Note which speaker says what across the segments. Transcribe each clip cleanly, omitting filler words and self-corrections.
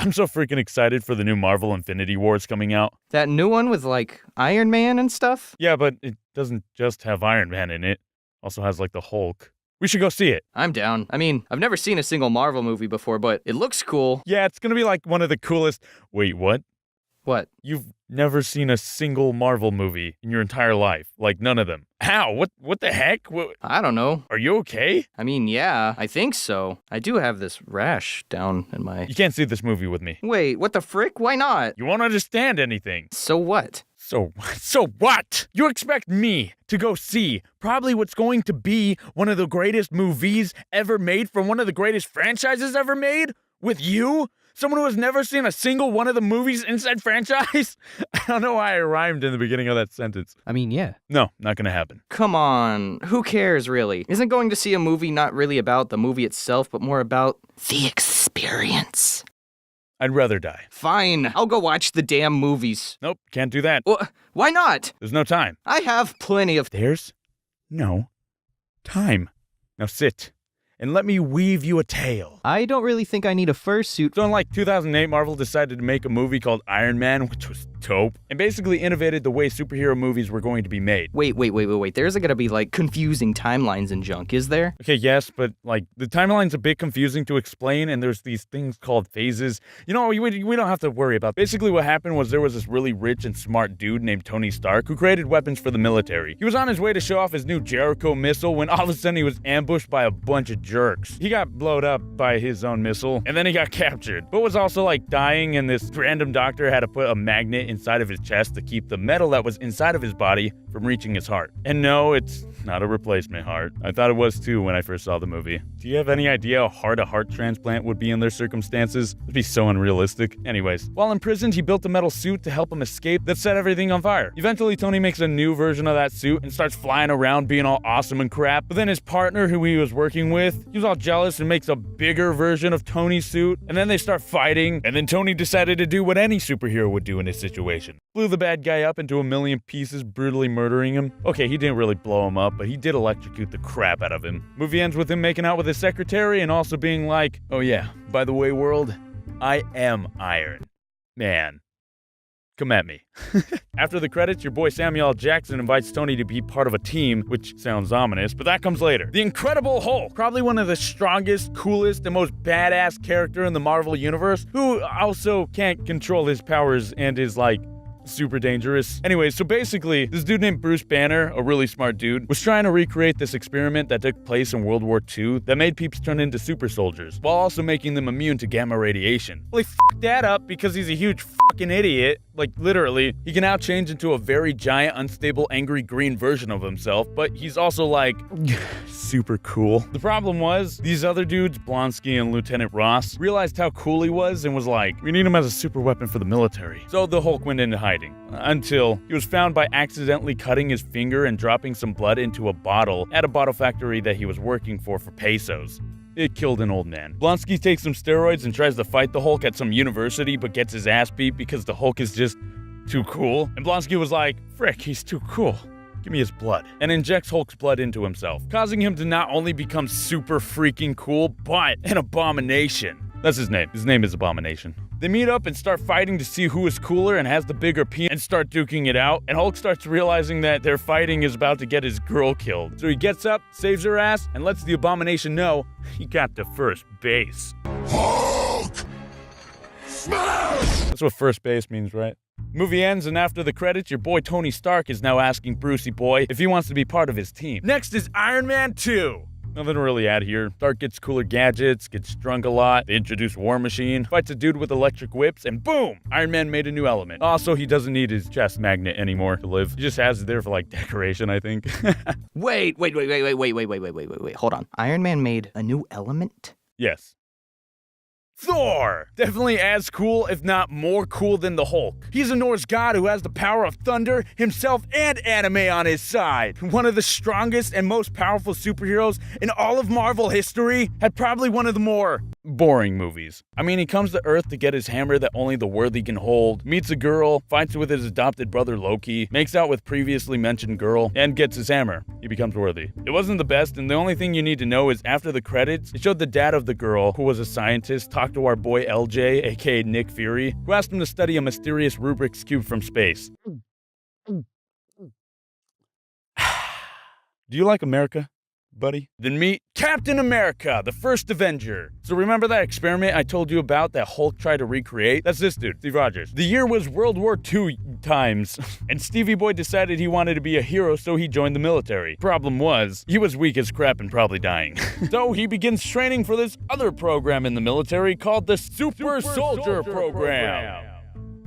Speaker 1: I'm so freaking excited for the new Marvel Infinity Wars coming out.
Speaker 2: That new one with, like, Iron Man and stuff?
Speaker 1: Yeah, but it doesn't just have Iron Man in it. Also has, like, the Hulk. We should go see it.
Speaker 2: I'm down. I mean, I've never seen a single Marvel movie before, but it looks cool.
Speaker 1: Yeah, it's gonna be like one of the coolest... Wait, what?
Speaker 2: What?
Speaker 1: You've never seen a single Marvel movie in your entire life. Like, none of them. How? What the heck?
Speaker 2: I don't know.
Speaker 1: Are you okay?
Speaker 2: I mean, yeah, I think so. I do have this rash down in my...
Speaker 1: You can't see this movie with me.
Speaker 2: Wait, what the frick? Why not?
Speaker 1: You won't understand anything.
Speaker 2: So what?
Speaker 1: So what? You expect me to go see probably what's going to be one of the greatest movies ever made from one of the greatest franchises ever made? With you? Someone who has never seen a single one of the movies in said franchise? I don't know why I rhymed in the beginning of that sentence.
Speaker 2: I mean, yeah.
Speaker 1: No, not gonna happen.
Speaker 2: Come on, who cares really? Isn't going to see a movie not really about the movie itself, but more about the experience?
Speaker 1: I'd rather die.
Speaker 2: Fine, I'll go watch the damn movies.
Speaker 1: Nope, can't do that.
Speaker 2: Why not?
Speaker 1: There's no time.
Speaker 2: I have plenty of...
Speaker 1: There's no time. Now sit and let me weave you a tale.
Speaker 2: I don't really think I need a fursuit.
Speaker 1: So in like 2008, Marvel decided to make a movie called Iron Man, which was dope, and basically innovated the way superhero movies were going to be made.
Speaker 2: Wait. There's gonna be, like, confusing timelines and junk, is there?
Speaker 1: Okay, yes, but, like, the timeline's a bit confusing to explain, and there's these things called phases. You know, we don't have to worry about. Basically, what happened was there was this really rich and smart dude named Tony Stark who created weapons for the military. He was on his way to show off his new Jericho missile when all of a sudden he was ambushed by a bunch of jerks. He got blowed up by his own missile, and then he got captured, but was also, like, dying, and this random doctor had to put a magnet inside of his chest to keep the metal that was inside of his body from reaching his heart. And no, it's not a replacement heart. I thought it was too when I first saw the movie. Do you have any idea how hard a heart transplant would be in their circumstances? It'd be so unrealistic. Anyways, while imprisoned, he built a metal suit to help him escape that set everything on fire. Eventually, Tony makes a new version of that suit and starts flying around being all awesome and crap. But then his partner, who he was working with, he was all jealous and makes a bigger version of Tony's suit. And then they start fighting. And then Tony decided to do what any superhero would do in this situation. Blew the bad guy up into a million pieces, brutally murdering him. Okay, he didn't really blow him up, but he did electrocute the crap out of him. Movie ends with him making out with his secretary and also being like, oh yeah, by the way, world, I am Iron Man. Come at me. After the credits, your boy Samuel L. Jackson invites Tony to be part of a team, which sounds ominous, but that comes later. The Incredible Hulk, probably one of the strongest, coolest, and most badass character in the Marvel Universe, who also can't control his powers and is like, super dangerous. Anyway, so basically, this dude named Bruce Banner, a really smart dude, was trying to recreate this experiment that took place in World War II that made peeps turn into super soldiers, while also making them immune to gamma radiation. Well, he f***ed that up because he's a huge fucking idiot. Like, literally, he can now change into a very giant, unstable, angry green version of himself, but he's also, like, super cool. The problem was, these other dudes, Blonsky and Lieutenant Ross, realized how cool he was and was like, we need him as a super weapon for the military. So the Hulk went into hiding, until he was found by accidentally cutting his finger and dropping some blood into a bottle at a bottle factory that he was working for pesos. It killed an old man. Blonsky takes some steroids and tries to fight the Hulk at some university, but gets his ass beat because the Hulk is just too cool. And Blonsky was like, frick, he's too cool. Give me his blood. And injects Hulk's blood into himself, causing him to not only become super freaking cool, but an abomination. That's his name. His name is Abomination. They meet up and start fighting to see who is cooler and has the bigger penis and start duking it out. And Hulk starts realizing that their fighting is about to get his girl killed. So he gets up, saves her ass, and lets the Abomination know he got to first base. Hulk! Smash! That's what first base means, right? Movie ends, and after the credits, your boy Tony Stark is now asking Brucey Boy if he wants to be part of his team. Next is Iron Man 2. Nothing to really add here. Stark gets cooler gadgets, gets drunk a lot, they introduce War Machine, fights a dude with electric whips, and boom! Iron Man made a new element. Also, he doesn't need his chest magnet anymore to live. He just has it there for, like, decoration, I think.
Speaker 2: Wait. Hold on. Iron Man made a new element?
Speaker 1: Yes. Thor! Definitely as cool, if not more cool than the Hulk. He's a Norse god who has the power of thunder, himself, and anime on his side. One of the strongest and most powerful superheroes in all of Marvel history, had probably one of the more boring movies. I mean, he comes to Earth to get his hammer that only the worthy can hold, meets a girl, fights with his adopted brother Loki, makes out with previously mentioned girl, and gets his hammer. He becomes worthy. It wasn't the best, and the only thing you need to know is after the credits, it showed the dad of the girl, who was a scientist, talk to our boy LJ, aka Nick Fury, who asked him to study a mysterious Rubik's Cube from space. Do you like America, buddy? Then meet Captain America, the first Avenger. So remember that experiment I told you about that Hulk tried to recreate? That's this dude, Steve Rogers. The year was World War II times, and Stevie Boy decided he wanted to be a hero, so he joined the military. Problem was, he was weak as crap and probably dying. So he begins training for this other program in the military called the Super Soldier Program.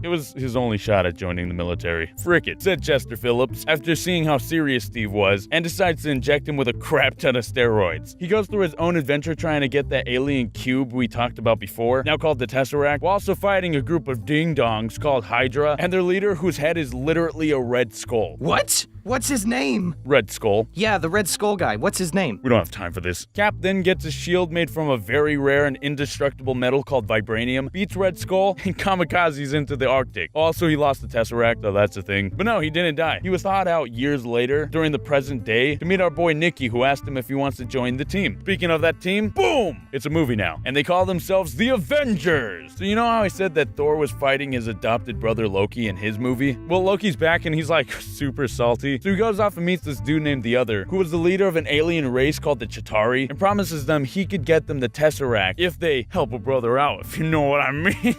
Speaker 1: It was his only shot at joining the military. Frick it, said Chester Phillips, after seeing how serious Steve was, and decides to inject him with a crap ton of steroids. He goes through his own adventure trying to get that alien cube we talked about before, now called the Tesseract, while also fighting a group of ding-dongs called Hydra, and their leader whose head is literally a red skull.
Speaker 2: What? What's his name?
Speaker 1: Red Skull.
Speaker 2: Yeah, the Red Skull guy. What's his name?
Speaker 1: We don't have time for this. Cap then gets a shield made from a very rare and indestructible metal called vibranium, beats Red Skull, and kamikazes into the Arctic. Also, he lost the Tesseract, so that's a thing. But no, he didn't die. He was thawed out years later, during the present day, to meet our boy Nicky, who asked him if he wants to join the team. Speaking of that team, boom! It's a movie now. And they call themselves the Avengers! So you know how I said that Thor was fighting his adopted brother Loki in his movie? Well, Loki's back and he's like super salty. So he goes off and meets this dude named The Other, who was the leader of an alien race called the Chitauri, and promises them he could get them the Tesseract if they help a brother out, if you know what I mean.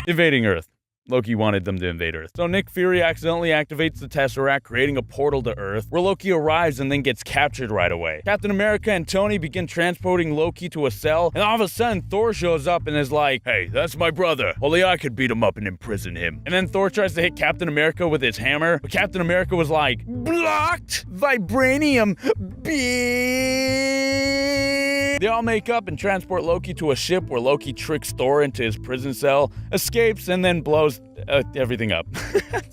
Speaker 1: Invading Earth. Loki wanted them to invade Earth. So Nick Fury accidentally activates the Tesseract, creating a portal to Earth, where Loki arrives and then gets captured right away. Captain America and Tony begin transporting Loki to a cell, and all of a sudden Thor shows up and is like, "Hey, that's my brother. Only I could beat him up and imprison him." And then Thor tries to hit Captain America with his hammer, but Captain America was like, "Blocked! Vibranium! Bitch!" They all make up and transport Loki to a ship where Loki tricks Thor into his prison cell, escapes, and then blows everything up.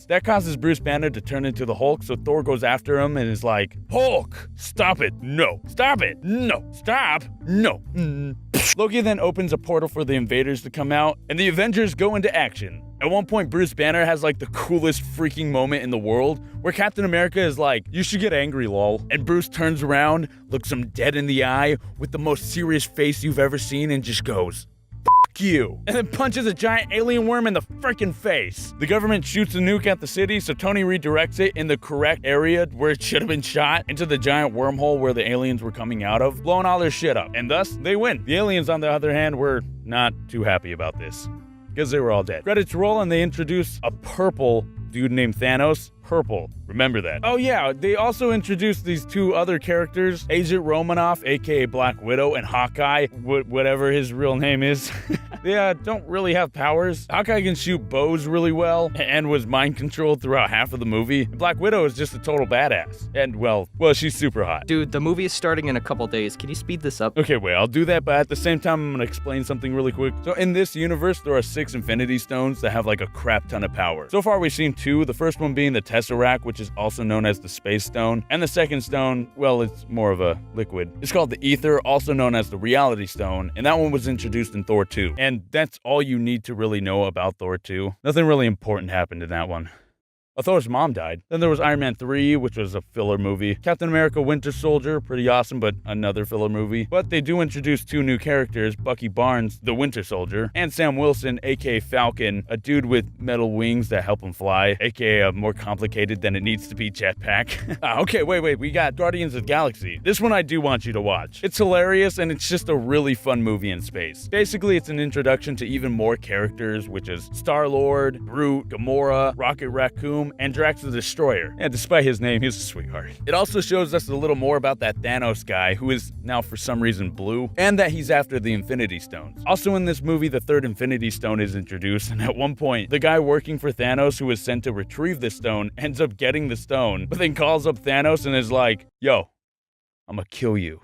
Speaker 1: That causes Bruce Banner to turn into the Hulk, so Thor goes after him and is like, "Hulk, stop it, no, stop it, no, stop, no." Loki then opens a portal for the invaders to come out, and the Avengers go into action. At one point, Bruce Banner has like the coolest freaking moment in the world, where Captain America is like, "You should get angry, lol." And Bruce turns around, looks him dead in the eye with the most serious face you've ever seen, and just goes, "F you," and then punches a giant alien worm in the freaking face. The government shoots a nuke at the city, so Tony redirects it in the correct area where it should have been shot, into the giant wormhole where the aliens were coming out of, blowing all their shit up. And thus, they win. The aliens, on the other hand, were not too happy about this, because they were all dead. Credits roll and they introduce a purple dude named Thanos. Purple. Remember that. Oh yeah, they also introduced these two other characters, Agent Romanoff, aka Black Widow, and Hawkeye, whatever his real name is. They don't really have powers. Hawkeye can shoot bows really well, and was mind controlled throughout half of the movie. Black Widow is just a total badass. And well, she's super hot.
Speaker 2: Dude, the movie is starting in a couple days. Can you speed this up?
Speaker 1: Okay, wait, I'll do that, but at the same time, I'm gonna explain something really quick. So in this universe, there are 6 Infinity Stones that have like a crap ton of power. So far, we've seen 2, the first one being the Tesseract, which is also known as the Space Stone, and the second stone, well, it's more of a liquid. It's called the Ether, also known as the Reality Stone, and that one was introduced in Thor 2. And that's all you need to really know about Thor 2. Nothing really important happened in that one. Thor's mom died. Then there was Iron Man 3, which was a filler movie. Captain America Winter Soldier, pretty awesome, but another filler movie. But they do introduce 2 new characters, Bucky Barnes, the Winter Soldier, and Sam Wilson, aka Falcon, a dude with metal wings that help him fly, aka a more complicated than it needs to be jetpack. Okay, wait, we got Guardians of the Galaxy. This one I do want you to watch. It's hilarious, and it's just a really fun movie in space. Basically, it's an introduction to even more characters, which is Star-Lord, Groot, Gamora, Rocket Raccoon, and Drax the Destroyer. And despite his name, he's a sweetheart. It also shows us a little more about that Thanos guy, who is now for some reason blue, and that he's after the Infinity Stones. Also in this movie, the 3rd Infinity Stone is introduced, and at one point, the guy working for Thanos, who is sent to retrieve the stone, ends up getting the stone, but then calls up Thanos and is like, "Yo, I'm gonna kill you.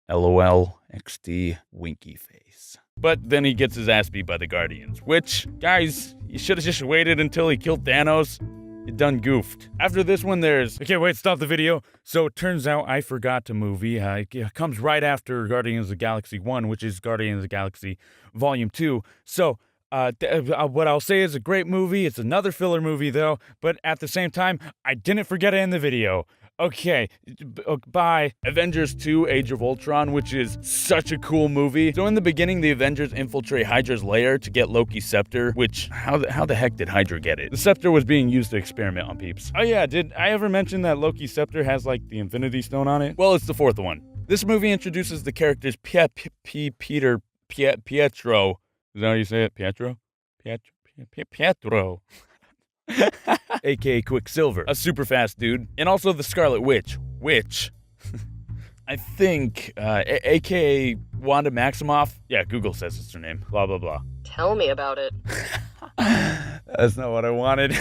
Speaker 1: LOL, XD, winky face." But then he gets his ass beat by the Guardians, which, guys, you should have just waited until he killed Thanos. You done goofed. After this one, there's... Okay, wait, stop the video. So it turns out I Forgot to movie. It comes right after Guardians of the Galaxy 1, which is Guardians of the Galaxy Volume 2. So... what I'll say is a great movie. It's another filler movie, though. But at the same time, I didn't forget to end the video. Okay, bye. Avengers 2 Age of Ultron, which is such a cool movie. So in the beginning, the Avengers infiltrate Hydra's lair to get Loki's scepter, which, how the heck did Hydra get it? The scepter was being used to experiment on peeps. Oh yeah, did I ever mention that Loki's scepter has, like, the Infinity Stone on it? Well, it's the fourth one. This movie introduces the characters Pietro. Is that how you say it? Pietro? Pietro. AKA Quicksilver, a super fast dude. And also the Scarlet Witch, which I think, AKA Wanda Maximoff. Yeah, Google says it's her name. Blah, blah, blah.
Speaker 3: Tell me about it.
Speaker 1: That's not what I wanted.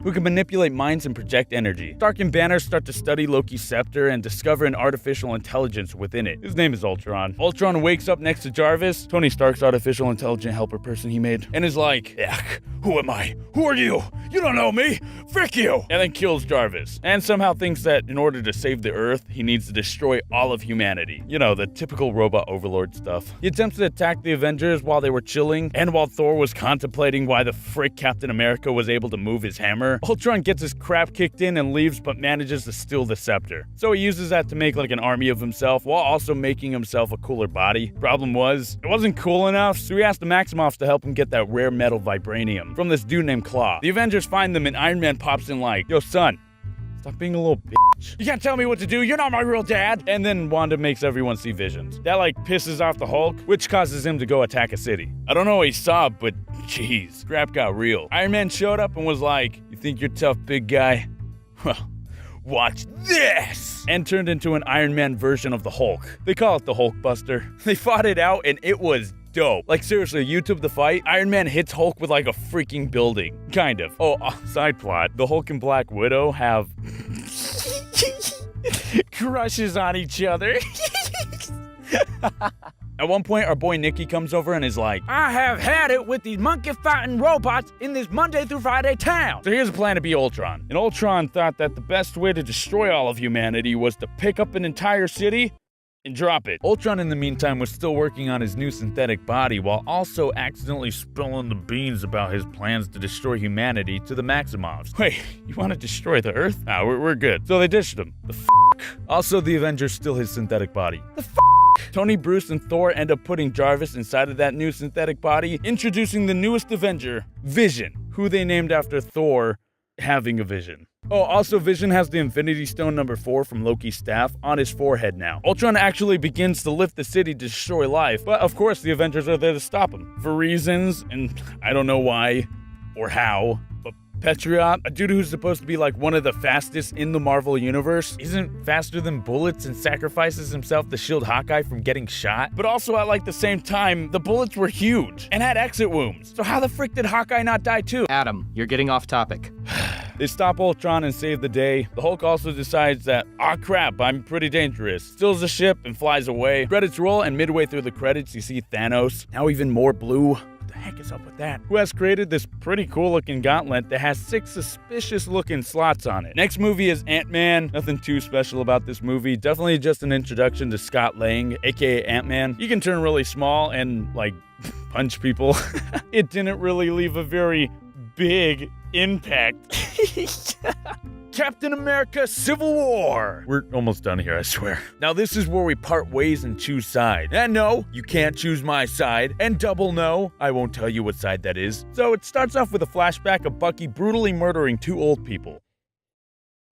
Speaker 1: Who can manipulate minds and project energy. Stark and Banner start to study Loki's scepter and discover an artificial intelligence within it. His name is Ultron. Ultron wakes up next to Jarvis, Tony Stark's artificial intelligent helper person he made, and is like, "Ugh, who am I? Who are you? You don't know me. Frick you!" And then kills Jarvis. And somehow thinks that in order to save the Earth, he needs to destroy all of humanity. You know, the typical robot overlord stuff. He attempts to attack the Avengers while they were chilling, and while Thor was contemplating why the frick Captain America was able to move his hammer, Ultron gets his crap kicked in and leaves, but manages to steal the scepter. So he uses that to make like an army of himself, while also making himself a cooler body. Problem was, it wasn't cool enough, so he asked the Maximoffs to help him get that rare metal vibranium from this dude named Claw. The Avengers find them and Iron Man pops in like, "Yo son, stop being a little bitch. You can't tell me what to do, you're not my real dad." And then Wanda makes everyone see visions. That like pisses off the Hulk, which causes him to go attack a city. I don't know what he saw, but jeez, scrap got real. Iron Man showed up and was like, "You think you're tough, big guy? Well, watch this!" And turned into an Iron Man version of the Hulk. They call it the Hulk Buster. They fought it out and it was dope. Like seriously, YouTube the fight, Iron Man hits Hulk with like a freaking building. Kind of. Oh, side plot. The Hulk and Black Widow have crushes on each other. At one point, our boy Nikki comes over and is like, "I have had it with these monkey-fighting robots in this Monday through Friday town." So here's a plan to be Ultron. And Ultron thought that the best way to destroy all of humanity was to pick up an entire city and drop it. Ultron, in the meantime, was still working on his new synthetic body while also accidentally spilling the beans about his plans to destroy humanity to the Maximoffs. Wait, you want to destroy the Earth? Nah, we're good. So they dished him. The f***. Also, the Avengers steal his synthetic body. The f***. Tony, Bruce, and Thor end up putting Jarvis inside of that new synthetic body, introducing the newest Avenger, Vision, who they named after Thor having a vision. Oh, also Vision has the Infinity Stone number 4 from Loki's staff on his forehead now. Ultron actually begins to lift the city to destroy life, but of course the Avengers are there to stop him. For reasons, and I don't know why or how, but Patriot, a dude who's supposed to be like one of the fastest in the Marvel Universe, isn't faster than bullets and sacrifices himself to shield Hawkeye from getting shot. But also at like the same time, the bullets were huge and had exit wounds. So how the frick did Hawkeye not die too?
Speaker 2: Adam, you're getting off topic.
Speaker 1: They stop Ultron and save the day. The Hulk also decides that, "Ah crap, I'm pretty dangerous." Steals the ship and flies away. Credits roll, and midway through the credits, you see Thanos, now even more blue. What the heck is up with that? Who has created this pretty cool looking gauntlet that has 6 suspicious looking slots on it. Next movie is Ant-Man. Nothing too special about this movie. Definitely just an introduction to Scott Lang, aka Ant-Man. He can turn really small and like punch people. It didn't really leave a very big impact. Captain America Civil War. We're almost done here, I swear. Now this is where we part ways and choose side. And no, you can't choose my side. And double no, I won't tell you what side that is. So it starts off with a flashback of Bucky brutally murdering 2 old people.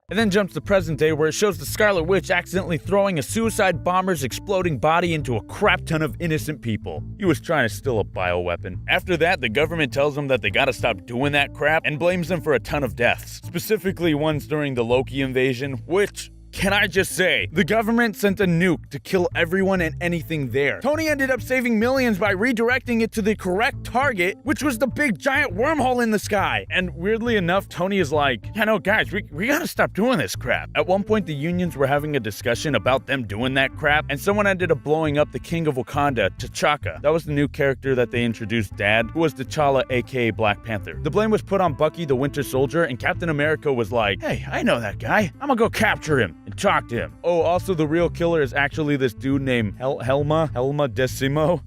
Speaker 1: And then jumps to present day where it shows the Scarlet Witch accidentally throwing a suicide bomber's exploding body into a crap ton of innocent people. He was trying to steal a bioweapon. After that, the government tells them that they gotta stop doing that crap and blames them for a ton of deaths. Specifically ones during the Loki invasion, which can I just say, the government sent a nuke to kill everyone and anything there. Tony ended up saving millions by redirecting it to the correct target, which was the big giant wormhole in the sky. And weirdly enough, Tony is like, yeah, no, guys, we gotta stop doing this crap. At one point, the unions were having a discussion about them doing that crap, and someone ended up blowing up the king of Wakanda, T'Chaka. That was the new character that they introduced, Dad, who was T'Challa, aka Black Panther. The blame was put on Bucky the Winter Soldier, and Captain America was like, hey, I know that guy. I'm gonna go capture him and talk to him. Oh, also the real killer is actually this dude named Helma Despacito.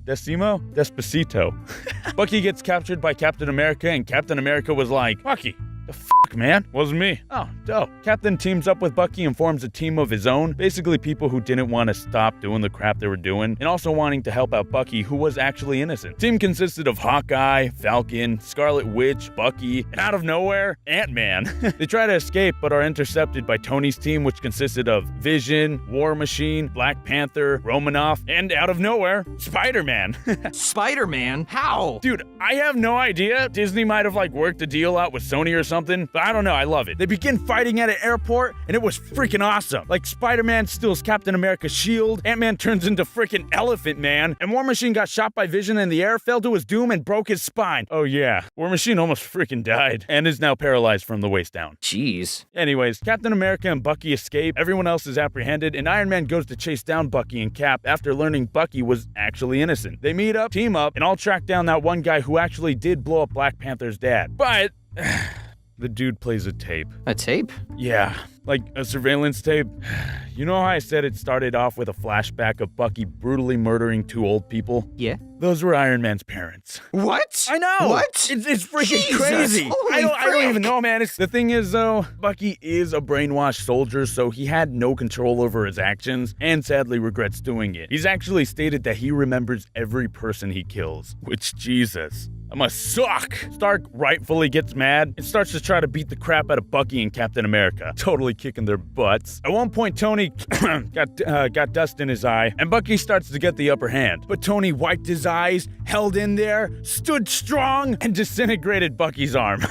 Speaker 1: Bucky gets captured by Captain America, and Captain America was like, Bucky, the fuck, man? Wasn't me. Oh, dope. Captain teams up with Bucky and forms a team of his own. Basically people who didn't want to stop doing the crap they were doing, and also wanting to help out Bucky, who was actually innocent. Team consisted of Hawkeye, Falcon, Scarlet Witch, Bucky, and out of nowhere, Ant-Man. They try to escape, but are intercepted by Tony's team, which consisted of Vision, War Machine, Black Panther, Romanoff, and out of nowhere, Spider-Man.
Speaker 2: Spider-Man? How?
Speaker 1: Dude, I have no idea. Disney might have worked a deal out with Sony or something, but I don't know, I love it. They begin fighting at an airport, and it was freaking awesome. Spider-Man steals Captain America's shield, Ant-Man turns into freaking Elephant Man, and War Machine got shot by Vision in the air, fell to his doom, and broke his spine. Oh yeah, War Machine almost freaking died, and is now paralyzed from the waist down.
Speaker 2: Jeez.
Speaker 1: Anyways, Captain America and Bucky escape, everyone else is apprehended, and Iron Man goes to chase down Bucky and Cap after learning Bucky was actually innocent. They meet up, team up, and all track down that one guy who actually did blow up Black Panther's dad. But the dude plays a tape.
Speaker 2: A tape?
Speaker 1: Yeah, like a surveillance tape. You know how I said it started off with a flashback of Bucky brutally murdering two old people?
Speaker 2: Yeah.
Speaker 1: Those were Iron Man's parents.
Speaker 2: What?
Speaker 1: I know.
Speaker 2: What?
Speaker 1: It's freaking
Speaker 2: Jesus,
Speaker 1: crazy.
Speaker 2: holy
Speaker 1: I don't
Speaker 2: frick.
Speaker 1: even know, man. The thing is, though, Bucky is a brainwashed soldier, so he had no control over his actions, and sadly regrets doing it. He's actually stated that he remembers every person he kills, which, Jesus, that must suck. Stark rightfully gets mad and starts to try to beat the crap out of Bucky and Captain America, totally kicking their butts. At one point, Tony got dust in his eye, and Bucky starts to get the upper hand. But Tony wiped his eyes, held in there, stood strong, and disintegrated Bucky's arm.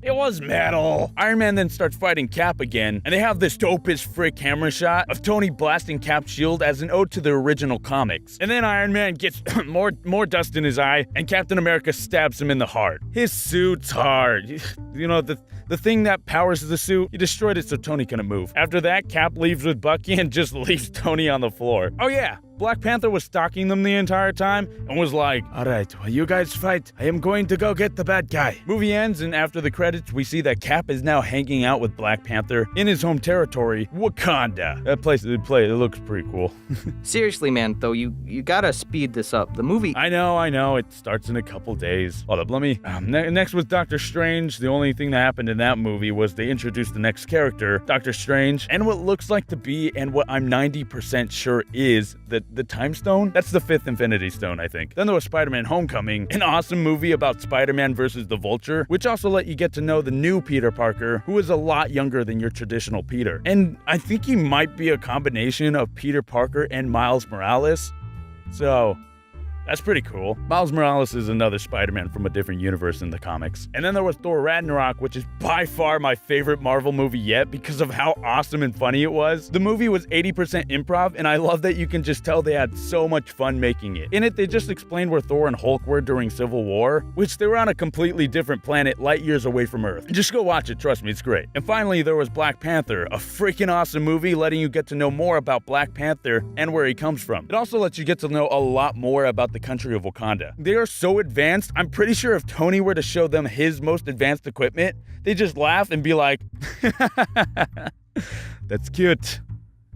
Speaker 1: It was metal. Iron Man then starts fighting Cap again, and they have this dope as frick hammer shot of Tony blasting Cap's shield as an ode to the original comics. And then Iron Man gets more dust in his eye, and Captain America stabs him in the heart. His suit's hard. You know, the thing that powers the suit, he destroyed it so Tony couldn't move. After that, Cap leaves with Bucky and just leaves Tony on the floor. Oh yeah, Black Panther was stalking them the entire time and was like, all right, while you guys fight, I am going to go get the bad guy. Movie ends, and after the credits, we see that Cap is now hanging out with Black Panther in his home territory, Wakanda. That place, it looks pretty cool.
Speaker 2: Seriously, man, though, you gotta speed this up. The movie...
Speaker 1: I know, it starts in a couple days. Hold up, let me... next was Doctor Strange. The only thing that happened in that movie was they introduced the next character, Doctor Strange, and what looks like to be, and what I'm 90% sure is, the Time Stone? That's the 5th Infinity Stone, I think. Then there was Spider-Man Homecoming, an awesome movie about Spider-Man versus the Vulture, which also let you get to know the new Peter Parker, who is a lot younger than your traditional Peter. And I think he might be a combination of Peter Parker and Miles Morales. So... that's pretty cool. Miles Morales is another Spider-Man from a different universe in the comics. And then there was Thor Ragnarok, which is by far my favorite Marvel movie yet because of how awesome and funny it was. The movie was 80% improv, and I love that you can just tell they had so much fun making it. In it, they just explained where Thor and Hulk were during Civil War, which they were on a completely different planet light years away from Earth. Just go watch it, trust me, it's great. And finally, there was Black Panther, a freaking awesome movie letting you get to know more about Black Panther and where he comes from. It also lets you get to know a lot more about the country of Wakanda. They are so advanced, I'm pretty sure if Tony were to show them his most advanced equipment, they'd just laugh and be like, that's cute.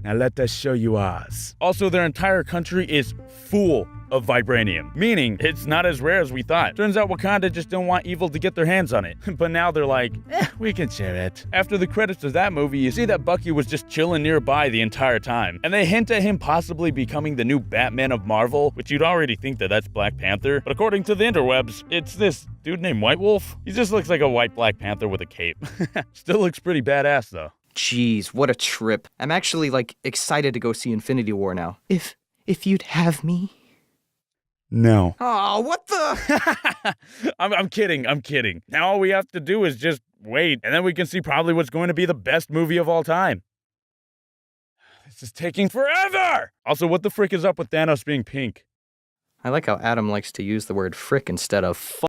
Speaker 1: Now let us show you ours. Also, their entire country is full of vibranium, meaning it's not as rare as we thought. Turns out Wakanda just don't want evil to get their hands on it. But now they're like, we can share it. After the credits of that movie, you see that Bucky was just chilling nearby the entire time. And they hint at him possibly becoming the new Batman of Marvel, which you'd already think that that's Black Panther. But according to the interwebs, it's this dude named White Wolf. He just looks like a white Black Panther with a cape. Still looks pretty badass though.
Speaker 2: Jeez, what a trip. I'm actually, excited to go see Infinity War now. If you'd have me.
Speaker 1: No.
Speaker 2: Oh, what the?
Speaker 1: I'm kidding. Now all we have to do is just wait, and then we can see probably what's going to be the best movie of all time. This is taking forever! Also, what the frick is up with Thanos being pink?
Speaker 2: I like how Adam likes to use the word frick instead of